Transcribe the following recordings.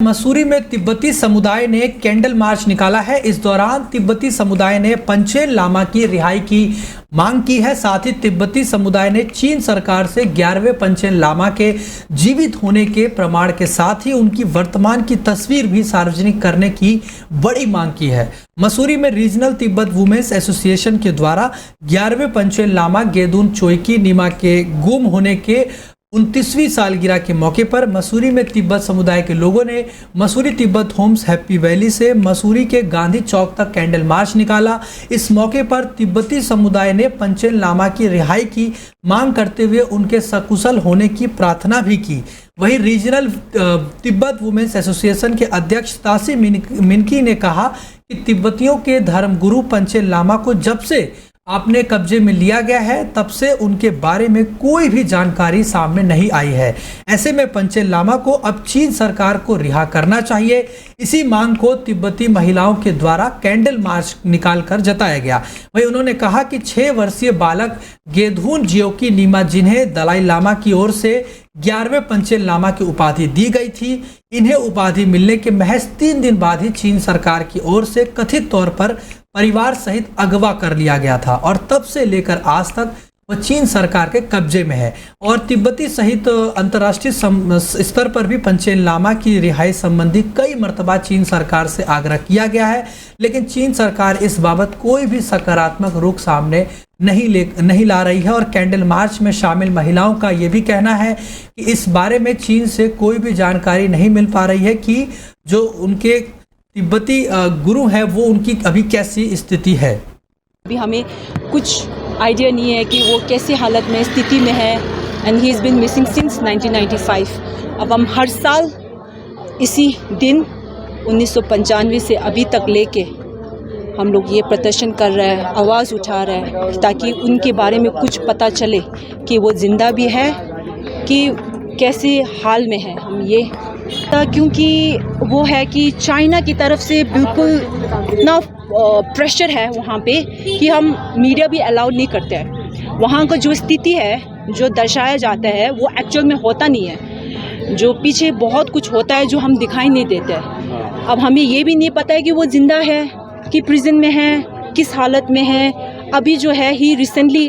मसूरी में तिब्बती समुदाय ने कैंडल मार्च निकाला है। इस दौरान तिब्बती समुदाय ने पंचेन लामा की रिहाई की मांग की है। साथ ही तिब्बती समुदाय ने चीन सरकार से 11वें पंचेन लामा के जीवित होने के प्रमाण के साथ ही उनकी वर्तमान की तस्वीर भी सार्वजनिक करने की बड़ी मांग की है। मसूरी में रीजनल तिब्बत वुमेन्स एसोसिएशन के द्वारा 11वें पंचेन लामा गेदुन चोइकी नीमा के गुम होने के 29वीं सालगिरह के मौके पर मसूरी में तिब्बत समुदाय के लोगों ने Mussoorie Tibet Homes Happy Valley से मसूरी के गांधी चौक तक कैंडल मार्च निकाला। इस मौके पर तिब्बती समुदाय ने पंचेन लामा की रिहाई की मांग करते हुए उनके सकुशल होने की प्रार्थना भी की। वहीं रीजनल तिब्बत वुमेन्स एसोसिएशन के अध्यक्ष तासी मिनकी ने कहा कि तिब्बतियों के धर्मगुरु पंचेन लामा को जब से आपने कब्जे में लिया गया है तब से उनके बारे में कोई भी जानकारी सामने नहीं आई है। ऐसे में पंचेन लामा को अब चीन सरकार को रिहा करना चाहिए। इसी मांग को तिब्बती महिलाओं के द्वारा कैंडल मार्च निकालकर जताया गया। वहीं उन्होंने कहा कि 6 वर्षीय बालक गेदुन जियोकी नीमा, जिन्हें दलाई लामा की ओर से 11वें पंचेन लामा की उपाधि दी गई थी, इन्हें उपाधि मिलने के महज 3 दिन बाद ही चीन सरकार की ओर से कथित तौर पर परिवार सहित अगवा कर लिया गया था और तब से लेकर आज तक वह चीन सरकार के कब्जे में है। और तिब्बती सहित अंतर्राष्ट्रीय स्तर पर भी पंचेन लामा की रिहाई संबंधी कई मर्तबा चीन सरकार से आग्रह किया गया है, लेकिन चीन सरकार इस बाबत कोई भी सकारात्मक रुख सामने नहीं ला रही है। और कैंडल मार्च में शामिल महिलाओं का ये भी कहना है कि इस बारे में चीन से कोई भी जानकारी नहीं मिल पा रही है कि जो उनके तिब्बती गुरु है वो उनकी अभी कैसी स्थिति है। अभी हमें कुछ आइडिया नहीं है कि वो कैसी हालत में स्थिति में है। And he is been missing since 1995। अब हम हर साल इसी दिन 1995 से अभी तक लेके हम लोग ये प्रदर्शन कर रहे हैं, आवाज़ उठा रहे हैं ताकि उनके बारे में कुछ पता चले कि वो ज़िंदा भी है कि कैसे हाल में है। हम ये क्योंकि वो है कि चाइना की तरफ से बिल्कुल इतना प्रेशर है वहाँ पे कि हम मीडिया भी अलाउड नहीं करते हैं। वहाँ का जो स्थिति है, जो दर्शाया जाता है, वो एक्चुअल में होता नहीं है। जो पीछे बहुत कुछ होता है जो हम दिखाई नहीं देते हैं। अब हमें ये भी नहीं पता है कि वो ज़िंदा है कि प्रिजन में है, किस हालत में है। अभी जो है ही रिसेंटली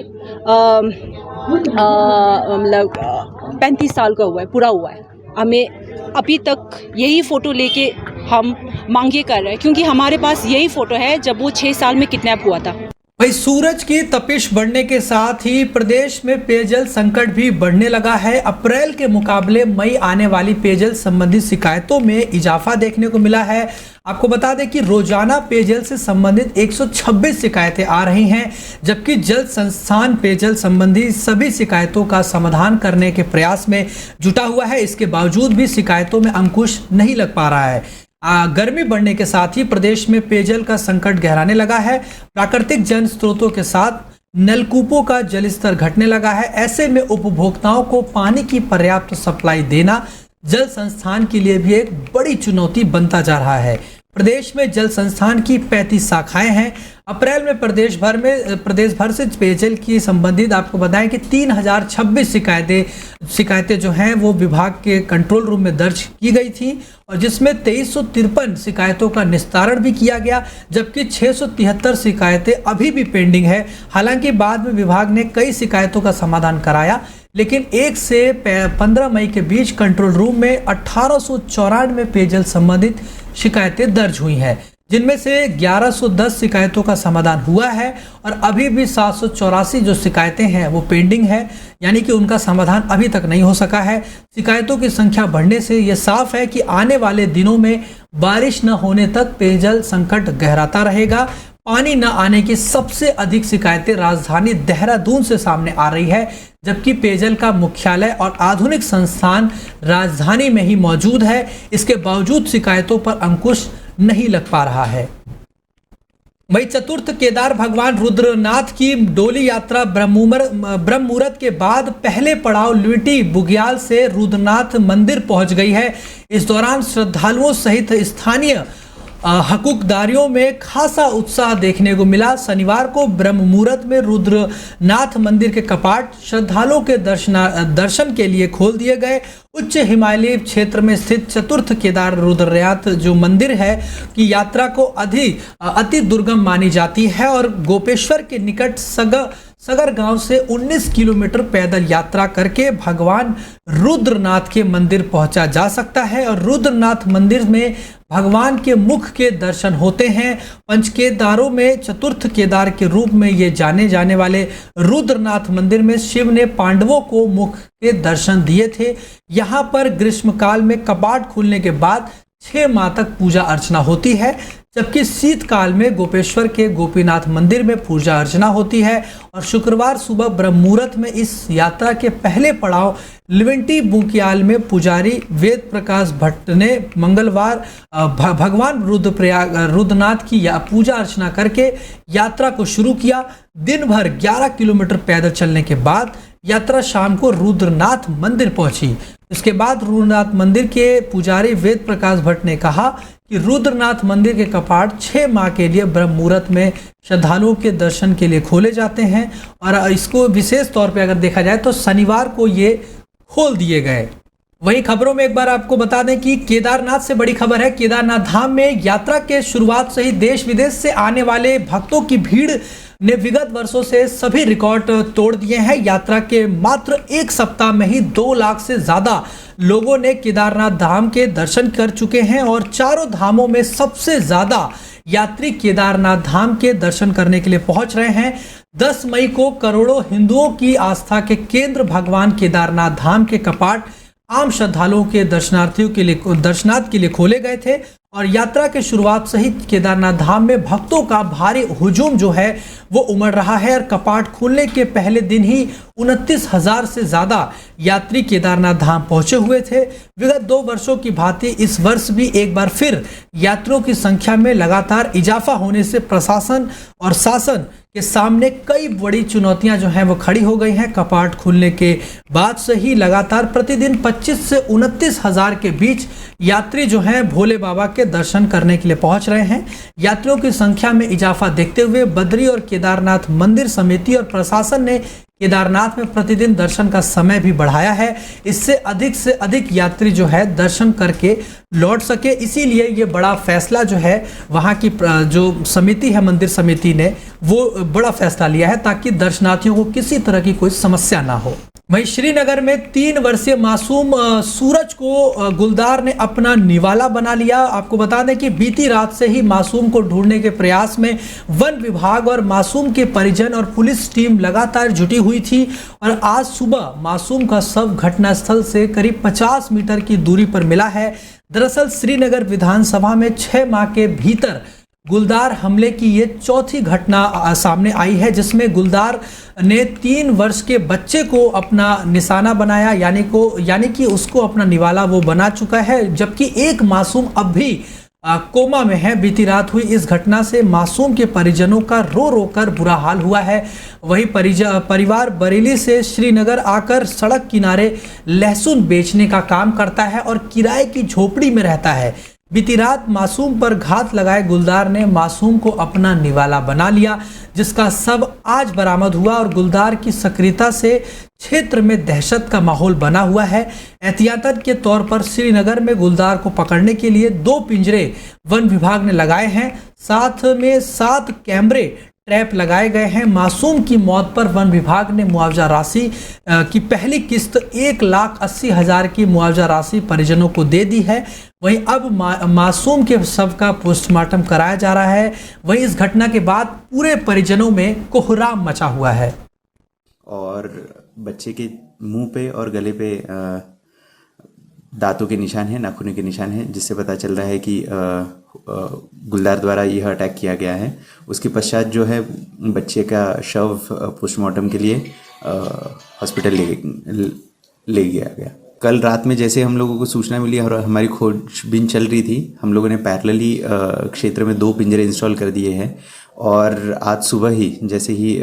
मतलब 35 साल का हुआ है, पूरा हुआ है। हमें अभी तक यही फ़ोटो लेके हम मांगे कर रहे हैं क्योंकि हमारे पास यही फ़ोटो है जब वो 6 साल में किडनैप हुआ था। भाई, सूरज की तपिश बढ़ने के साथ ही प्रदेश में पेयजल संकट भी बढ़ने लगा है। अप्रैल के मुकाबले मई आने वाली पेयजल संबंधित शिकायतों में इजाफा देखने को मिला है। आपको बता दें कि रोजाना पेयजल से संबंधित 126 शिकायतें आ रही हैं, जबकि जल संस्थान पेयजल संबंधी सभी शिकायतों का समाधान करने के प्रयास में जुटा हुआ है। इसके बावजूद भी शिकायतों में अंकुश नहीं लग पा रहा है। गर्मी बढ़ने के साथ ही प्रदेश में पेयजल का संकट गहराने लगा है। प्राकृतिक जल स्रोतों के साथ नलकूपों का जलस्तर घटने लगा है। ऐसे में उपभोक्ताओं को पानी की पर्याप्त सप्लाई देना जल संस्थान के लिए भी एक बड़ी चुनौती बनता जा रहा है। प्रदेश में जल संस्थान की 35 शाखाएं हैं। अप्रैल में प्रदेश भर से पेयजल की संबंधित आपको बताएं कि 3026 शिकायतें जो हैं वो विभाग के कंट्रोल रूम में दर्ज की गई थी और जिसमें 2353 शिकायतों का निस्तारण भी किया गया, जबकि 673 शिकायतें अभी भी पेंडिंग है। हालांकि बाद में विभाग ने कई शिकायतों का समाधान कराया, लेकिन 1 से 15 मई के बीच कंट्रोल रूम में 1894 पेयजल संबंधित शिकायतें दर्ज हुई हैं, जिनमें से 1110 शिकायतों का समाधान हुआ है और अभी भी 784 जो शिकायतें हैं वो पेंडिंग है, यानी कि उनका समाधान अभी तक नहीं हो सका है। शिकायतों की संख्या बढ़ने से ये साफ है कि आने वाले दिनों में बारिश न होने तक पेयजल संकट गहराता रहेगा। पानी न आने की सबसे अधिक शिकायतें राजधानी देहरादून से सामने आ रही है, जबकि पेयजल का मुख्यालय और आधुनिक संस्थान राजधानी में ही मौजूद है। इसके बावजूद शिकायतों पर अंकुश नहीं लग पा रहा है। वही चतुर्थ केदार भगवान रुद्रनाथ की डोली यात्रा ब्रह्ममुहूर्त के बाद पहले पड़ाव लिवटी बुग्याल से रुद्रनाथ मंदिर पहुंच गई है। इस दौरान श्रद्धालुओं सहित स्थानीय हकूकदारियों में खासा उत्साह देखने को मिला। शनिवार को ब्रह्म मुहूर्त में रुद्रनाथ मंदिर के कपाट श्रद्धालुओं के दर्शन के लिए खोल दिए गए। उच्च हिमालयी क्षेत्र में स्थित चतुर्थ केदार रुद्रनाथ जो मंदिर है की यात्रा को अति दुर्गम मानी जाती है और गोपेश्वर के निकट सगर गांव से 19 किलोमीटर पैदल यात्रा करके भगवान रुद्रनाथ के मंदिर पहुंचा जा सकता है और रुद्रनाथ मंदिर में भगवान के मुख के दर्शन होते हैं। पंचकेदारों में चतुर्थ केदार के रूप में ये जाने जाने वाले रुद्रनाथ मंदिर में शिव ने पांडवों को मुख के दर्शन दिए थे। यहाँ पर ग्रीष्मकाल में कपाट खुलने के बाद 6 माह तक पूजा अर्चना होती है, जबकि शीतकाल में गोपेश्वर के गोपीनाथ मंदिर में पूजा अर्चना होती है। और शुक्रवार सुबह ब्रह्म मुहूर्त में इस यात्रा के पहले पड़ाव लिवेंटी बुकियाल में पुजारी वेद प्रकाश भट्ट ने मंगलवार भगवान रुद्रनाथ की पूजा अर्चना करके यात्रा को शुरू किया। दिन भर 11 किलोमीटर पैदल चलने के बाद यात्रा शाम को रुद्रनाथ मंदिर पहुंची। इसके बाद रुद्रनाथ मंदिर के पुजारी वेद प्रकाश भट्ट ने कहा कि रुद्रनाथ मंदिर के कपाट 6 माह के लिए ब्रह्म मुहूर्त में श्रद्धालुओं के दर्शन के लिए खोले जाते हैं और इसको विशेष तौर पे अगर देखा जाए तो शनिवार को ये खोल दिए गए। वहीं खबरों में एक बार आपको बता दें कि केदारनाथ से बड़ी खबर है। केदारनाथ धाम में यात्रा के शुरुआत से ही देश विदेश से आने वाले भक्तों की भीड़ ने विगत वर्षों से सभी रिकॉर्ड तोड़ दिए हैं। यात्रा के मात्र 1 सप्ताह में ही 2 लाख से ज्यादा लोगों ने केदारनाथ धाम के दर्शन कर चुके हैं और चारों धामों में सबसे ज्यादा यात्री केदारनाथ धाम के दर्शन करने के लिए पहुंच रहे हैं। 10 मई को करोड़ों हिंदुओं की आस्था के केंद्र भगवान केदारनाथ धाम के कपाट आम श्रद्धालुओं के दर्शनार्थ के लिए खोले गए थे और यात्रा के शुरुआत से ही केदारनाथ धाम में भक्तों का भारी हुजूम जो है वो उमड़ रहा है और कपाट खुलने के पहले दिन ही 29,000 से ज़्यादा यात्री केदारनाथ धाम पहुंचे हुए थे। विगत 2 वर्षों की भांति इस वर्ष भी एक बार फिर यात्रियों की संख्या में लगातार इजाफा होने से प्रशासन और शासन के सामने कई बड़ी चुनौतियां जो हैं वो खड़ी हो गई हैं। कपाट खुलने के बाद से ही लगातार प्रतिदिन 25 से 29,000 के बीच यात्री जो हैं भोले बाबा के दर्शन करने के लिए पहुंच रहे हैं। यात्रियों की संख्या में इजाफा देखते हुए बद्री और केदारनाथ मंदिर समिति और प्रशासन ने केदारनाथ में प्रतिदिन दर्शन का समय भी बढ़ाया है। इससे अधिक यात्री जो है दर्शन करके लौट सके, इसीलिए ये बड़ा फैसला जो है वहाँ की जो समिति है मंदिर समिति ने वो बड़ा फैसला लिया है ताकि दर्शनार्थियों को किसी तरह की कोई समस्या ना हो। वहीं श्रीनगर में 3 वर्षीय मासूम सूरज को गुलदार ने अपना निवाला बना लिया। आपको बता दें कि बीती रात से ही मासूम को ढूंढने के प्रयास में वन विभाग और मासूम के परिजन और पुलिस टीम लगातार जुटी हुई थी और आज सुबह मासूम का शव घटनास्थल से करीब 50 मीटर की दूरी पर मिला है। दरअसल श्रीनगर विधानसभा में 6 माह के भीतर गुलदार हमले की ये चौथी घटना सामने आई है, जिसमें गुलदार ने 3 वर्ष के बच्चे को अपना निशाना बनाया, यानी कि उसको अपना निवाला वो बना चुका है, जबकि एक मासूम अब भी कोमा में है। बीती रात हुई इस घटना से मासूम के परिजनों का रो रो कर बुरा हाल हुआ है। वही परिवार बरेली से श्रीनगर आकर सड़क किनारे लहसुन बेचने का काम करता है और किराए की झोपड़ी में रहता है। बीती रात मासूम पर घात लगाए गुलदार ने मासूम को अपना निवाला बना लिया, जिसका शव आज बरामद हुआ और गुलदार की सक्रियता से क्षेत्र में दहशत का माहौल बना हुआ है। एहतियातन के तौर पर श्रीनगर में गुलदार को पकड़ने के लिए 2 पिंजरे वन विभाग ने लगाए हैं, साथ में 7 कैमरे ट्रैप लगाए गए हैं। मासूम की मौत पर वन विभाग ने मुआवजा राशि की पहली किस्त 1,80,000 की मुआवजा राशि परिजनों को दे दी है। वहीं अब मासूम के शव का पोस्टमार्टम कराया जा रहा है। वहीं इस घटना के बाद पूरे परिजनों में कोहराम मचा हुआ है। और बच्चे के मुंह पे और गले पे दांतों के निशान हैं, नाखूनों के निशान हैं, जिससे पता चल रहा है कि गुलदार द्वारा यह अटैक किया गया है। उसके पश्चात जो है बच्चे का शव पोस्टमार्टम के लिए हॉस्पिटल ले गया। कल रात में जैसे हम लोगों को सूचना मिली और हमारी खोजबीन चल रही थी, हम लोगों ने पैरेलली क्षेत्र में 2 पिंजरे इंस्टॉल कर दिए हैं और आज सुबह ही जैसे ही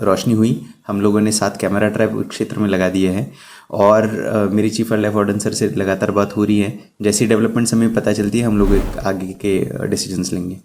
रोशनी हुई हम लोगों ने 7 कैमरा ट्रैप क्षेत्र में लगा दिए हैं और मेरी chief wild life warden sir से लगातार बात हो रही है। जैसी डेवलपमेंट्स हमें पता चलती है हम लोग आगे के डिसीजंस लेंगे।